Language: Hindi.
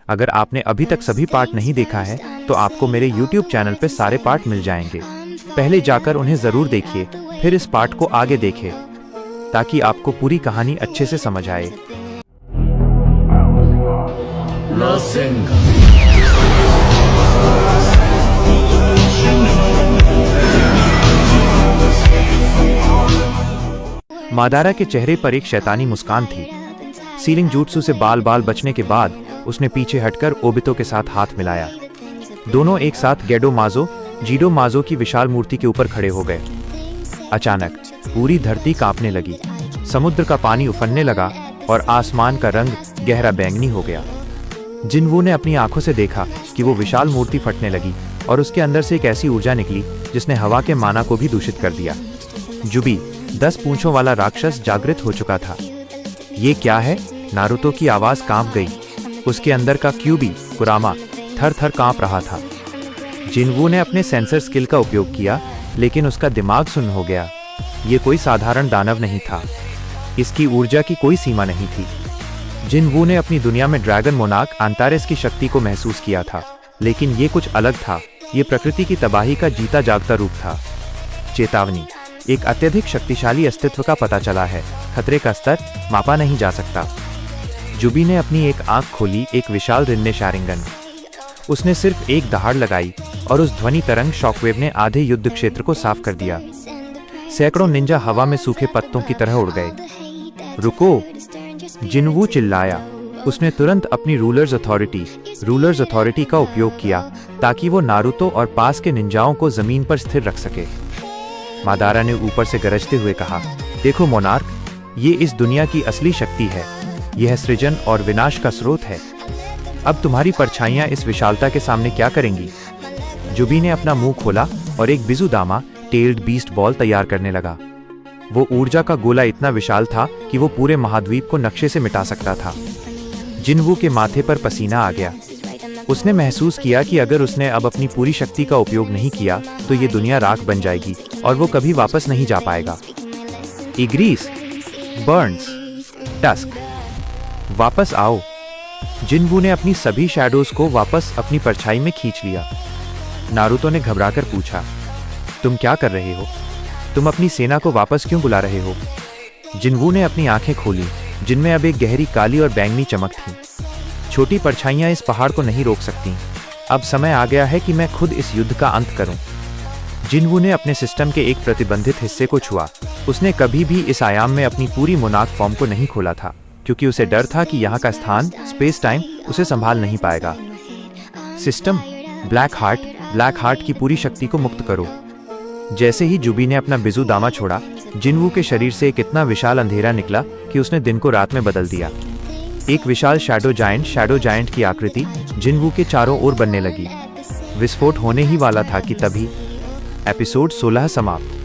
अगर आपने अभी तक सभी पार्ट नहीं देखा है तो आपको मेरे YouTube चैनल पे सारे पार्ट मिल जाएंगे। पहले जाकर उन्हें जरूर देखिए, फिर इस पार्ट को आगे देखें ताकि आपको पूरी कहानी अच्छे से समझ आए। मादारा के चेहरे पर एक शैतानी मुस्कान थी। सीलिंग jutsu से बाल बचने के बाद उसने पीछे हटकर ओबितो के साथ हाथ मिलाया। दोनों एक साथ जीडो माजो की विशाल मूर्ति के ऊपर खड़े हो गए। अचानक पूरी धरती कांपने लगी, समुद्र का पानी उफनने लगा और आसमान का रंग गहरा बैंगनी हो गया। जिनवू ने अपनी आंखों से देखा कि वो विशाल मूर्ति फटने लगी और उसके अंदर से एक ऐसी ऊर्जा निकली जिसने हवा के माना को भी दूषित कर दिया। जुबी 10 पूंछों वाला राक्षस जागृत हो चुका था। ये क्या है? नारुतो की आवाज कांप गई। उसके अंदर का क्यूबी कुरामा थर कांप रहा था। जिनवू ने अपने सेंसर स्किल का उपयोग किया, लेकिन उसका दिमाग सुन्न हो गया। ये कोई साधारण दानव नहीं था। इसकी ऊर्जा की कोई सीमा नहीं थी। जिनवू ने अपनी दुनिया में ड्रैगन मोनार्क अंटारेस की शक्ति को महसूस किया था, लेकिन ये कुछ अलग था। ये प्रकृति की तबाही का जीता जागता रूप था। चेतावनी, एक अत्यधिक शक्तिशाली अस्तित्व का पता चला है। खतरे का स्तर मापा नहीं जा सकता। जुबी ने अपनी एक आंख खोली। एक विशाल रिन्ने शारिंगन। उसने सिर्फ एक दहाड़ लगाई और उस ध्वनि तरंग शॉकवेव ने आधे युद्ध क्षेत्र को साफ कर दिया। सैकड़ों निंजा हवा में सूखे पत्तों की तरह उड़ गए। रुको! जिनवू चिल्लाया। उसने तुरंत अपनी रूलर्स अथॉरिटी का उपयोग किया ताकि वो नारुतो और पास के निंजाओं को जमीन पर स्थिर रख सके। मादारा ने ऊपर से गरजते हुए कहा, देखो मोनार्क, ये इस दुनिया की असली शक्ति है। यह सृजन और विनाश का स्रोत है। अब तुम्हारी परछाइयां इस विशालता के सामने क्या करेंगी? जुबी ने अपना मुंह खोला और एक बिजुदामा टेल्ड बीस्ट बॉल तैयार करने लगा। वो ऊर्जा का गोला इतना विशाल था कि वो पूरे महाद्वीप को नक्शे से मिटा सकता था। जिनवू के माथे पर पसीना आ गया। उसने महसूस किया कि अगर उसने अब अपनी पूरी शक्ति का उपयोग नहीं किया तो ये दुनिया राख बन जाएगी और वो कभी वापस नहीं जा पाएगा। इग्रीस, बर्न्स, टस्क, वापस आओ। जिनवू ने अपनी सभी शैडोज को वापस अपनी परछाई में खींच लिया। नारुतो ने घबराकर पूछा, तुम क्या कर रहे हो? तुम अपनी सेना को वापस क्यों बुला रहे हो? जिनवू ने अपनी आंखें खोली, जिनमें अब एक गहरी काली और बैंगनी चमक थी। छोटी परछाइयां इस पहाड़ को नहीं रोक सकती। अब समय आ गया है कि मैं खुद इस युद्ध का अंत करूं। जिनवू ने अपने सिस्टम के एक प्रतिबंधित हिस्से को छुआ। उसने कभी भी इस आयाम में अपनी पूरी मोनार्क फॉर्म को नहीं खोला था, क्योंकि उसे डर था कि यहाँ का स्थान, स्पेस टाइम उसे संभाल नहीं पाएगा। सिस्टम, ब्लैक हार्ट की पूरी शक्ति को मुक्त करो। जैसे ही जुबी ने अपना बिजुदामा छोड़ा, जिनवू के शरीर से एक इतना विशाल अंधेरा निकला कि उसने दिन को रात में बदल दिया। एक विशाल शैडो जायंट की आकृति जिनवू के चारों ओर बनने लगी। विस्फोट होने ही वाला था कि तभी एपिसोड 16 समाप्त।